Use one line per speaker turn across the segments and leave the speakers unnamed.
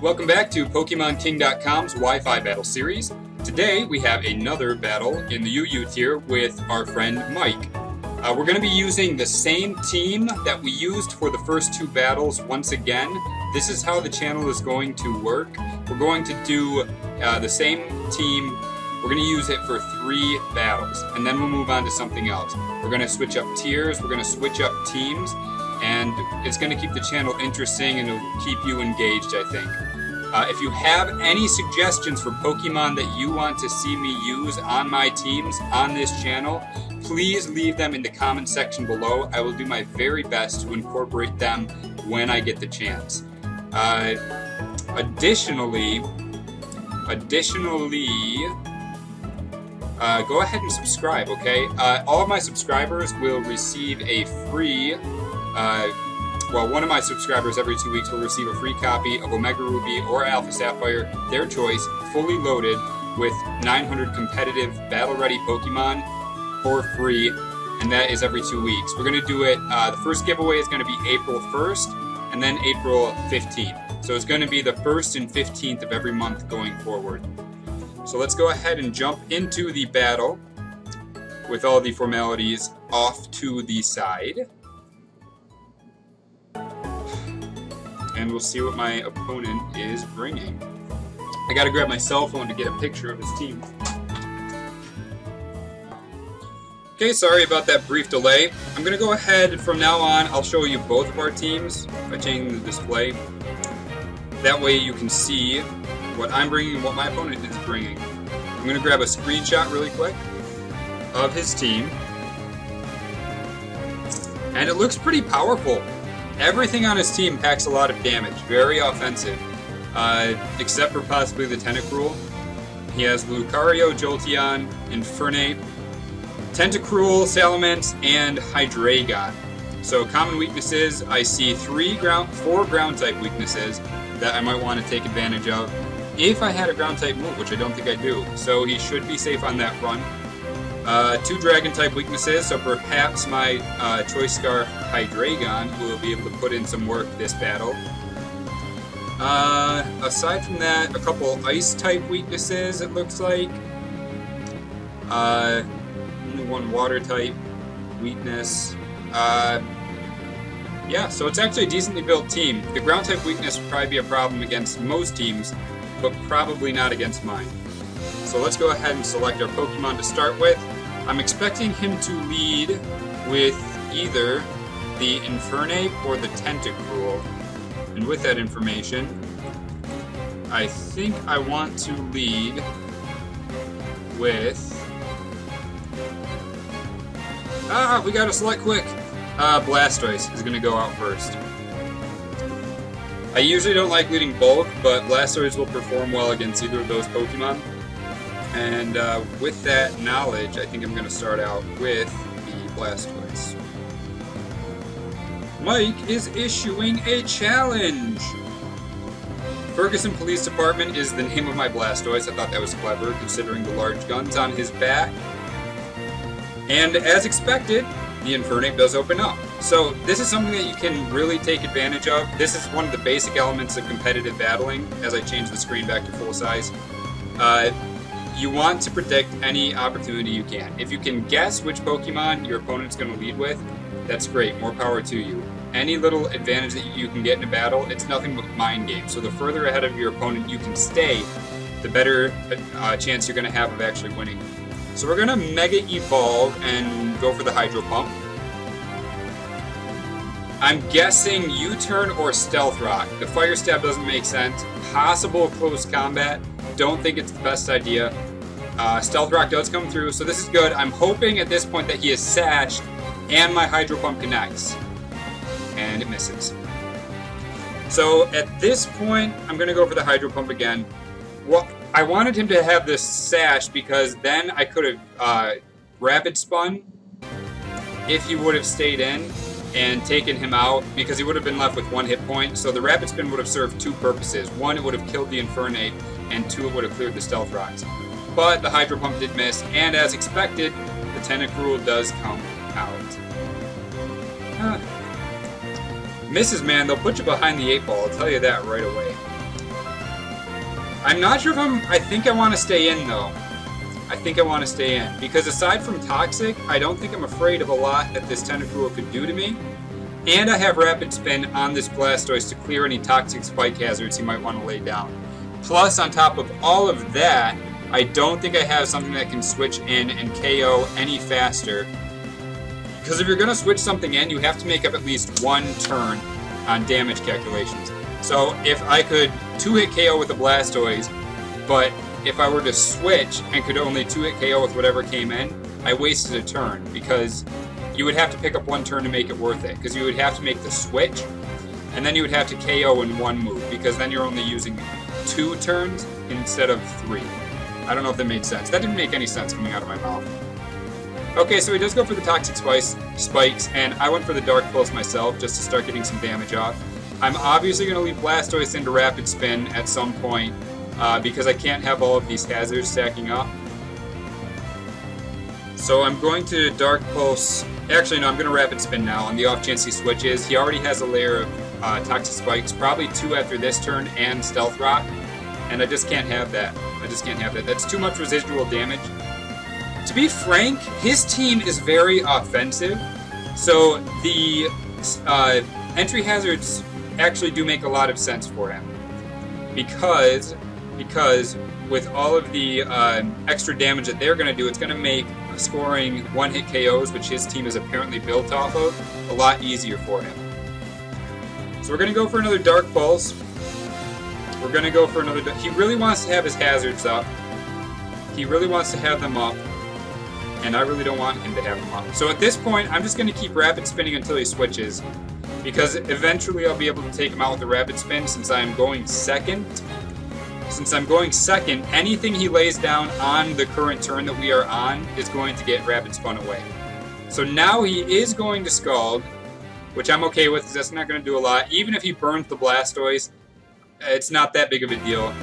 Welcome back to PokemonKing.com's Wi-Fi battle series. Today we have another battle in the UU tier with our friend Mike. We're going to be using the same team that we used for the first two battles once again. This is how the channel is going to work. We're going to do the same team. We're going to use it for 3 battles, and then we'll move on to something else. We're going to switch up tiers, we're going to switch up teams, and it's going to keep the channel interesting and it'll keep you engaged, I think. If you have any suggestions for Pokemon that you want to see me use on my teams on this channel, please leave them in the comment section below. I will do my very best to incorporate them when I get the chance. Additionally, go ahead and subscribe, okay? All of my subscribers will receive a free, one of my subscribers every 2 weeks will receive a free copy of Omega Ruby or Alpha Sapphire, their choice, fully loaded with 900 competitive battle-ready Pokemon for free, and that is every 2 weeks. We're going to do it, the first giveaway is going to be April 1st, and then April 15th. So it's going to be the 1st and 15th of every month going forward. So let's go ahead and jump into the battle with all the formalities off to the side. And we'll see what my opponent is bringing. I gotta grab my cell phone to get a picture of his team. Okay, sorry about that brief delay. I'm gonna go ahead, from now on, I'll show you both of our teams by changing the display. That way you can see what I'm bringing and what my opponent is bringing. I'm going to grab a screenshot really quick of his team. And it looks pretty powerful. Everything on his team packs a lot of damage. Very offensive. Except for possibly the Tentacruel. He has Lucario, Jolteon, Infernape, Tentacruel, Salamence, and Hydreigon. So common weaknesses, I see 4 ground type weaknesses that I might want to take advantage of if I had a ground type move, which I don't think I do. So he should be safe on that front. 2 dragon type weaknesses, so perhaps my Choice Scar Hydreigon will be able to put in some work this battle. Aside from that, a couple ice type weaknesses, it looks like. Only 1 water type weakness. Yeah, so it's actually a decently built team. The ground type weakness would probably be a problem against most teams, but probably not against mine. So let's go ahead and select our Pokemon to start with. I'm expecting him to lead with either the Infernape or the Tentacruel. And with that information, I think I want to lead with... we gotta select quick! Blastoise is going to go out first. I usually don't like leading both, but Blastoise will perform well against either of those Pokemon. And with that knowledge, I think I'm going to start out with the Blastoise. Mike is issuing a challenge! Ferguson Police Department is the name of my Blastoise. I thought that was clever, considering the large guns on his back. And as expected, the Infernape does open up. So this is something that you can really take advantage of. This is one of the basic elements of competitive battling, as I change the screen back to full size. You want to predict any opportunity you can. If you can guess which Pokemon your opponent's going to lead with, that's great, more power to you. Any little advantage that you can get in a battle, it's nothing but mind games. So the further ahead of your opponent you can stay, the better chance you're going to have of actually winning. So we're going to Mega Evolve and go for the Hydro Pump. I'm guessing U-Turn or Stealth Rock. The Fire Stab doesn't make sense. Possible close combat. Don't think it's the best idea. Stealth Rock does come through, so this is good. I'm hoping at this point that he is sashed and my Hydro Pump connects. And it misses. So at this point, I'm going to go for the Hydro Pump again. Well, I wanted him to have this sash because then I could have Rapid Spun if he would have stayed in and taken him out, because he would have been left with 1 hit point. So the Rapid Spin would have served 2 purposes. 1, it would have killed the Infernape, and 2, it would have cleared the Stealth Rocks. But the Hydro Pump did miss, and as expected, the Tentacruel does come out. Misses, man, they'll put you behind the 8 ball, I'll tell you that right away. I'm not sure if I think I want to stay in, though. I think I want to stay in. Because aside from Toxic, I don't think I'm afraid of a lot that this Tentacruel could do to me. And I have Rapid Spin on this Blastoise to clear any Toxic Spike hazards he might want to lay down. Plus, on top of all of that, I don't think I have something that can switch in and KO any faster. Because if you're going to switch something in, you have to make up at least one turn on damage calculations. So if I could 2-hit KO with a Blastoise, but if I were to switch and could only 2-hit KO with whatever came in, I wasted a turn, because you would have to pick up one turn to make it worth it, because you would have to make the switch, and then you would have to KO in one move, because then you're only using 2 turns instead of 3. I don't know if that made sense. That didn't make any sense coming out of my mouth. Okay, so he does go for the Toxic Spikes, and I went for the Dark Pulse myself just to start getting some damage off. I'm obviously going to leave Blastoise into Rapid Spin at some point, because I can't have all of these hazards stacking up. So I'm going to Dark Pulse. Actually, no, I'm going to Rapid Spin now on the off chance he switches. He already has a layer of Toxic Spikes, probably 2 after this turn, and Stealth Rock, and I just can't have that. I just can't have that. That's too much residual damage. To be frank, his team is very offensive, so the entry hazards actually do make a lot of sense for him. Because with all of the extra damage that they're going to do, it's going to make scoring one-hit KOs, which his team is apparently built off of, a lot easier for him. So we're going to go for another Dark Pulse. We're going to go for another... He really wants to have his hazards up. He really wants to have them up. And I really don't want him to have them up. So at this point, I'm just going to keep Rapid Spinning until he switches, because eventually I'll be able to take him out with a Rapid Spin since I'm going second. Since I'm going second, anything he lays down on the current turn that we are on is going to get Rapid Spun away. So now he is going to Scald, which I'm okay with because that's not going to do a lot. Even if he burns the Blastoise, it's not that big of a deal.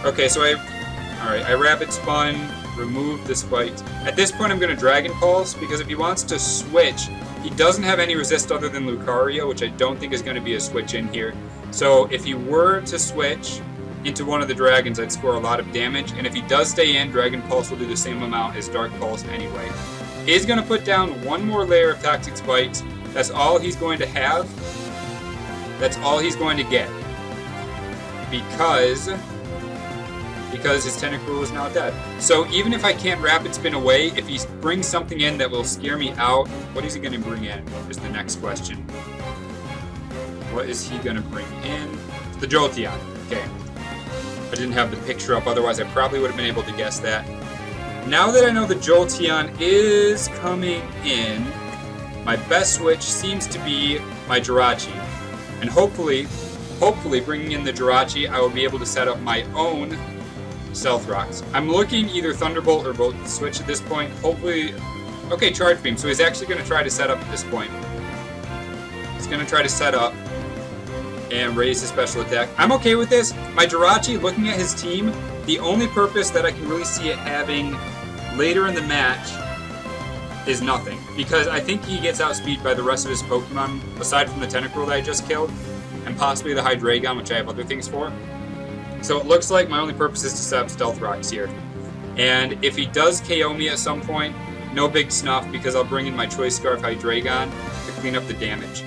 Okay, so I Rapid Spun, remove the spikes. At this point I'm going to Dragon Pulse, because if he wants to switch, he doesn't have any resist other than Lucario, which I don't think is going to be a switch in here. So if he were to switch into one of the dragons, I'd score a lot of damage, and if he does stay in, Dragon Pulse will do the same amount as Dark Pulse anyway. He's going to put down one more layer of Toxic Spikes. That's all he's going to have. That's all he's going to get. Because his Tentacruel is now dead. So even if I can't Rapid Spin away, if he brings something in that will scare me out, what is he going to bring in is the next question. What is he going to bring in? The Jolteon. Okay. I didn't have the picture up, otherwise I probably would have been able to guess that. Now that I know the Jolteon is coming in, my best switch seems to be my Jirachi. And hopefully bringing in the Jirachi, I will be able to set up my own Stealth Rocks. I'm looking either Thunderbolt or Volt switch at this point. Hopefully... Okay, Charge Beam. So he's actually going to try to set up at this point. He's going to try to set up and raise his special attack. I'm okay with this. My Jirachi, looking at his team, the only purpose that I can really see it having later in the match is nothing. Because I think he gets outspeed by the rest of his Pokemon, aside from the Tentacruel that I just killed, and possibly the Hydreigon, which I have other things for. So it looks like my only purpose is to set up Stealth Rocks here. And if he does KO me at some point, no big snuff, because I'll bring in my Choice Scarf Hydreigon to clean up the damage.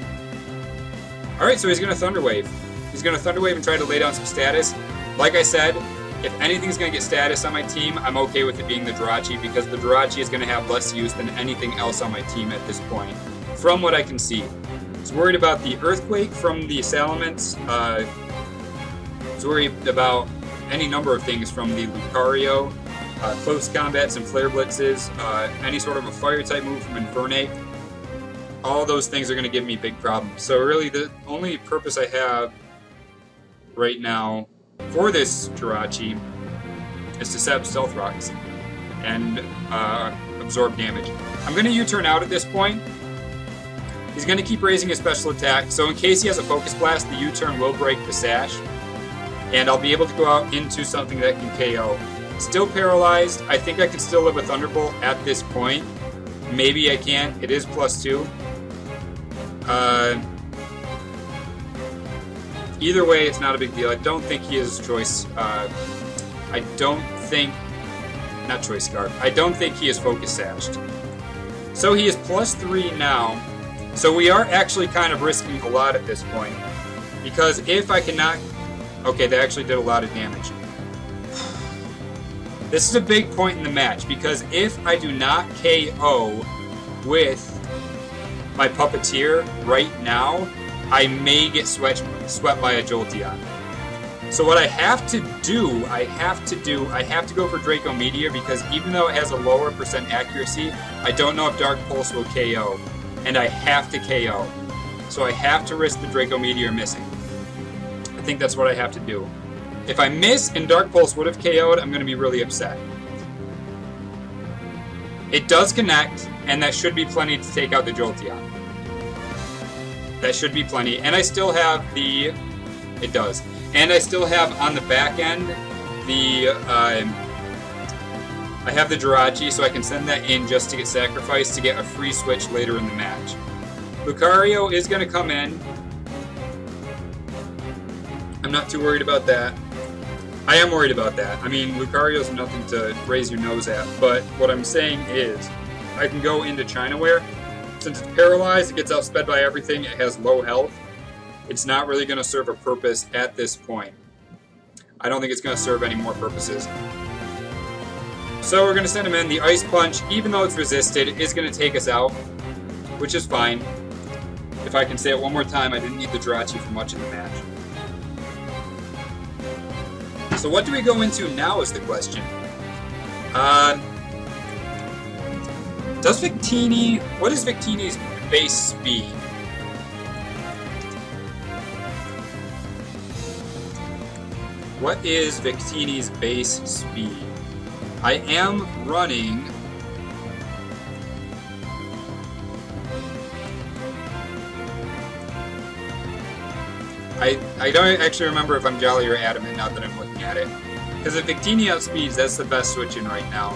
Alright, so he's going to Thunder Wave. He's going to Thunder Wave and try to lay down some status. Like I said, if anything's going to get status on my team, I'm okay with it being the Jirachi, because the Jirachi is going to have less use than anything else on my team at this point, from what I can see. I was worried about the Earthquake from the Salamence. I was worried about any number of things from the Lucario, close combat, some Flare Blitzes, any sort of a Fire-type move from Infernape. All those things are going to give me big problems. So really the only purpose I have right now for this Jirachi is to set up Stealth Rocks and absorb damage. I'm going to U-turn out at this point. He's going to keep raising his special attack, so in case he has a Focus Blast, the U-turn will break the Sash, and I'll be able to go out into something that can KO. Still paralyzed. I think I can still live a Thunderbolt at this point. Maybe I can. It is +2. Either way, it's not a big deal. I don't think he is choice. I don't think... Not choice scarf. I don't think he is focus sashed. So he is +3 now. So we are actually kind of risking a lot at this point. Because if I cannot... Okay, they actually did a lot of damage. This is a big point in the match, because if I do not KO with my Puppeteer right now, I may get swept by a Jolteon. So what I have to do, I have to go for Draco Meteor, because even though it has a lower % accuracy, I don't know if Dark Pulse will KO. And I have to KO. So I have to risk the Draco Meteor missing. I think that's what I have to do. If I miss and Dark Pulse would have KO'd, I'm going to be really upset. It does connect, and that should be plenty to take out the Jolteon. That should be plenty. And I still have the... It does. And I still have on the back end the... I have the Jirachi, so I can send that in just to get sacrificed to get a free switch later in the match. Lucario is going to come in. I'm not too worried about that. I am worried about that. I mean, Lucario's nothing to raise your nose at, but what I'm saying is I can go into Chinaware. Since it's paralyzed, it gets outsped by everything, it has low health. It's not really going to serve a purpose at this point. I don't think it's going to serve any more purposes. So we're going to send him in. The Ice Punch, even though it's resisted, is going to take us out, which is fine. If I can say it one more time, I didn't need the Jirachi for much of the match. So what do we go into now is the question. Does Victini... What is Victini's base speed? What is Victini's base speed? I am running... I don't actually remember if I'm Jolly or Adamant now that I'm looking at it. Because if Victini outspeeds, that's the best switch in right now.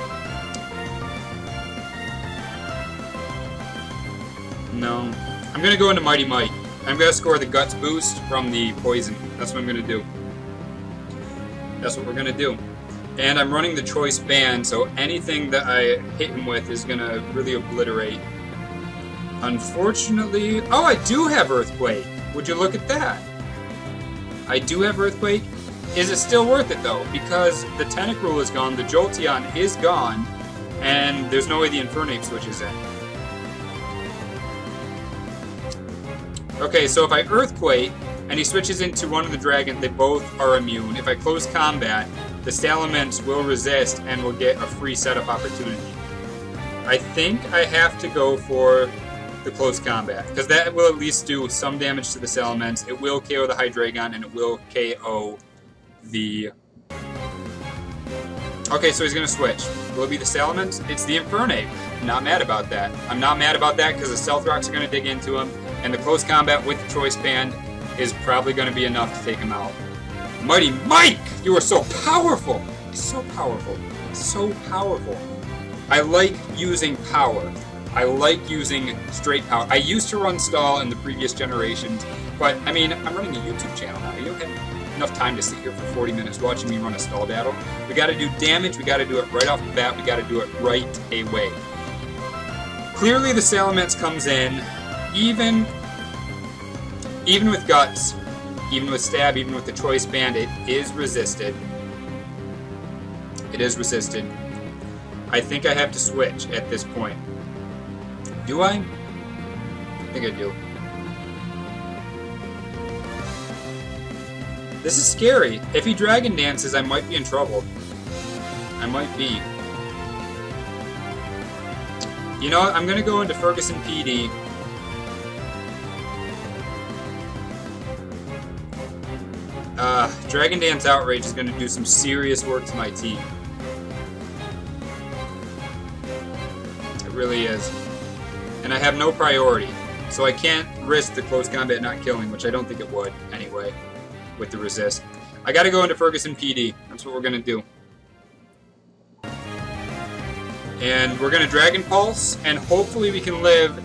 No. I'm going to go into Mighty Mike. I'm going to score the Guts boost from the Poison. That's what I'm going to do. That's what we're going to do. And I'm running the Choice Band, so anything that I hit him with is going to really obliterate. Unfortunately... Oh, I do have Earthquake! Would you look at that? I do have Earthquake. Is it still worth it, though? Because the Tentacruel is gone, the Jolteon is gone, and there's no way the Infernape switches in. Okay, so if I Earthquake, and he switches into one of the dragons, they both are immune. If I close combat, the Salamence will resist and will get a free setup opportunity. I think I have to go for the close combat, because that will at least do some damage to the Salamence. It will KO the Hydreigon, and it will KO the... Okay, so he's going to switch. Will it be the Salamence? It's the Infernape. I'm not mad about that. I'm not mad about that because the Stealth Rocks are going to dig into him, and the close combat with the Choice Band is probably going to be enough to take him out. Mighty Mike! You are so powerful! So powerful. So powerful. I like using power. I like using straight power. I used to run stall in the previous generations, but, I mean, I'm running a YouTube channel now. You don't have enough time to sit here for 40 minutes watching me run a stall battle. We gotta do damage, we gotta do it right off the bat, we gotta do it right away. Clearly the Salamence comes in, even with Guts, even with Stab, even with the Choice Band, it is resisted. It is resisted. I think I have to switch at this point. Do I? I think I do. This is scary. If he Dragon Dances, I might be in trouble. I might be. You know what? I'm going to go into Ferguson PD. Dragon Dance Outrage is going to do some serious work to my team. It really is. And I have no priority, so I can't risk the close combat not killing, which I don't think it would anyway, with the resist. I gotta go into Ferguson PD. That's what we're gonna do. And we're gonna Dragon Pulse, and hopefully we can live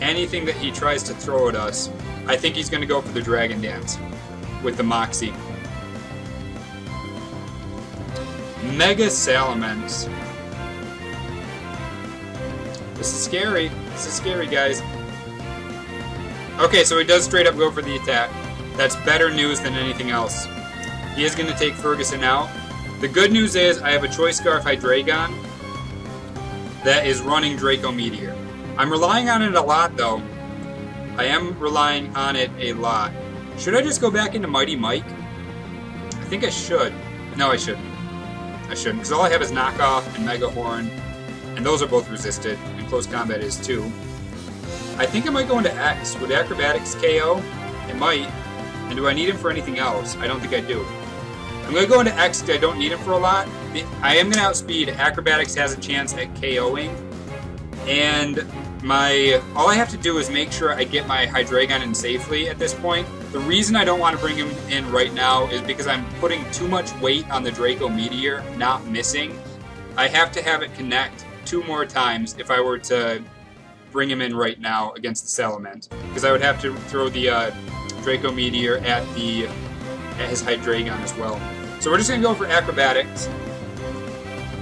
anything that he tries to throw at us. I think he's gonna go for the Dragon Dance. with the Moxie. Mega Salamence. This is scary. This is scary, guys. Okay, so he does straight up go for the attack. That's better news than anything else. He is going to take Ferguson out. The good news is I have a Choice Scarf Hydreigon that is running Draco Meteor. I'm relying on it a lot, though. I am relying on it a lot. Should I just go back into Mighty Mike? I think I should. No, I shouldn't. I shouldn't, because all I have is Knockoff and Mega Horn, and those are both resisted, and Close Combat is too. I think I might go into X. Would Acrobatics KO? It might. And do I need him for anything else? I don't think I do. I'm going to go into X because I don't need him for a lot. I am going to outspeed. Acrobatics has a chance at KOing. And all I have to do is make sure I get my Hydreigon in safely at this point. The reason I don't want to bring him in right now is because I'm putting too much weight on the Draco Meteor, not missing. I have to have it connect 2 more times if I were to bring him in right now against the Salamence. Because I would have to throw the Draco Meteor at his Hydreigon as well. So we're just going to go for Acrobatics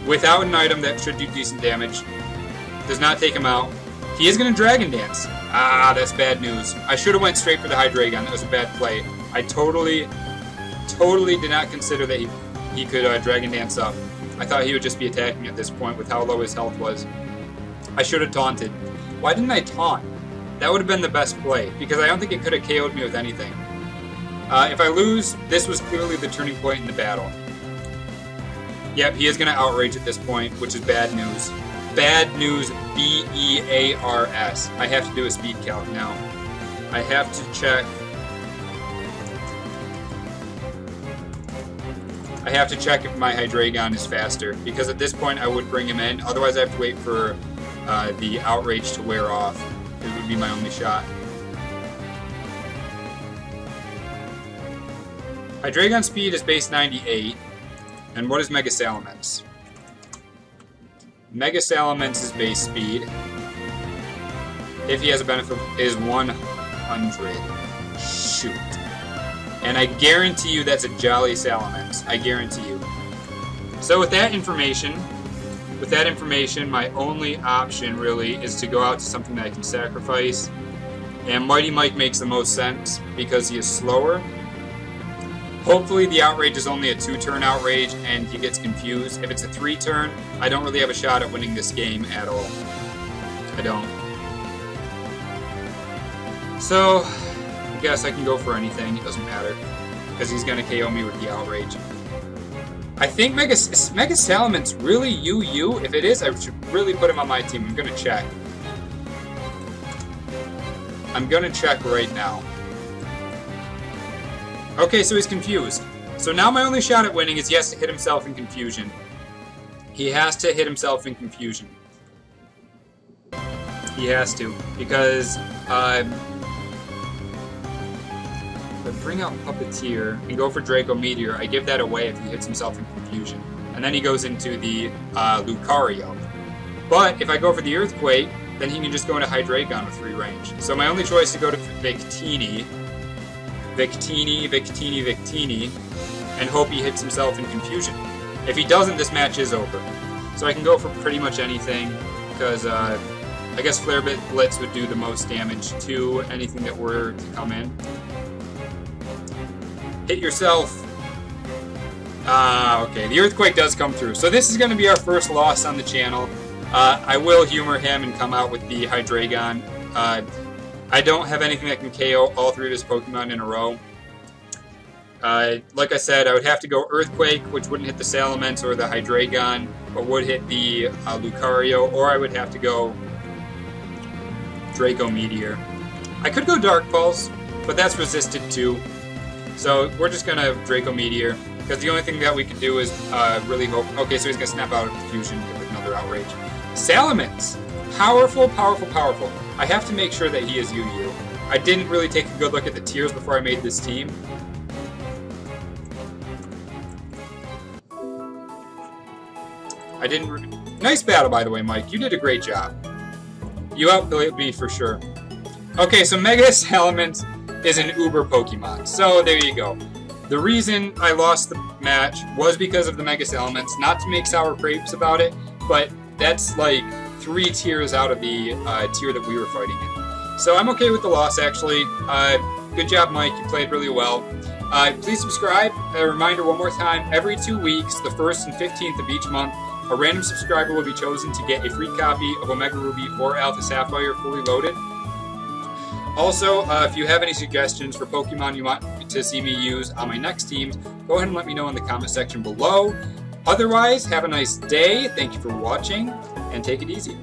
without an item that should do decent damage. Does not take him out. He is going to Dragon Dance. Ah, that's bad news. I should have went straight for the Hydreigon. That was a bad play. I totally did not consider that he could Dragon Dance up. I thought he would just be attacking at this point with how low his health was. I should have taunted. Why didn't I taunt? That would have been the best play, because I don't think it could have KO'd me with anything. If I lose, this was clearly the turning point in the battle. Yep, he is going to Outrage at this point, which is bad news. Bad news, B-E-A-R-S. I have to do a speed calc now. I have to check. I have to check if my Hydreigon is faster, because at this point I would bring him in. Otherwise I have to wait for the Outrage to wear off. It would be my only shot. Hydreigon speed is base 98. And what is Mega Salamence? Mega Salamence's base speed, if he has a benefit, is 100. Shoot. And I guarantee you that's a Jolly Salamence. I guarantee you. So with that information, my only option really is to go out to something that I can sacrifice. And Mighty Mike makes the most sense because he is slower. Hopefully the Outrage is only a 2-turn Outrage and he gets confused. If it's a 3-turn, I don't really have a shot at winning this game at all. I don't. So, I guess I can go for anything. It doesn't matter. Because he's going to KO me with the Outrage. I think is Mega Salamence really UU? If it is, I should really put him on my team. I'm going to check. I'm going to check right now. Okay, so he's confused. So now my only shot at winning is he has to hit himself in confusion. He has to hit himself in confusion. He has to, because if I bring out Puppeteer and go for Draco Meteor, I give that away if he hits himself in confusion. And then he goes into the Lucario. But if I go for the Earthquake, then he can just go into Hydreigon with free range. So my only choice is to go to Victini, and hope he hits himself in confusion. If he doesn't, this match is over. So I can go for pretty much anything, because I guess Flare Blitz would do the most damage to anything that were to come in. Hit yourself. Okay, the Earthquake does come through. So this is going to be our first loss on the channel. I will humor him and come out with the Hydreigon. I don't have anything that can KO all 3 of his Pokemon in a row. Like I said, I would have to go Earthquake, which wouldn't hit the Salamence or the Hydreigon, but would hit the Lucario, or I would have to go Draco Meteor. I could go Dark Pulse, but that's resisted too. So we're just going to Draco Meteor, because the only thing that we can do is really hope... Okay, so he's going to snap out of Confusion with another Outrage. Salamence! Powerful, powerful, powerful. I have to make sure that he is UU. I didn't really take a good look at the tiers before I made this team. Nice battle, by the way, Mike. You did a great job. You outplayed me for sure. Okay, so Mega Salamence is an Uber Pokemon. So there you go. The reason I lost the match was because of the Megas Elements. Not to make sour grapes about it, but that's like 3 tiers out of the tier that we were fighting in. So I'm okay with the loss, actually. Good job, Mike. You played really well. Please subscribe. A reminder one more time, every 2 weeks, the 1st and 15th of each month, a random subscriber will be chosen to get a free copy of Omega Ruby or Alpha Sapphire fully loaded. Also, if you have any suggestions for Pokemon you want to see me use on my next teams, go ahead and let me know in the comment section below. Otherwise, have a nice day. Thank you for watching, and take it easy.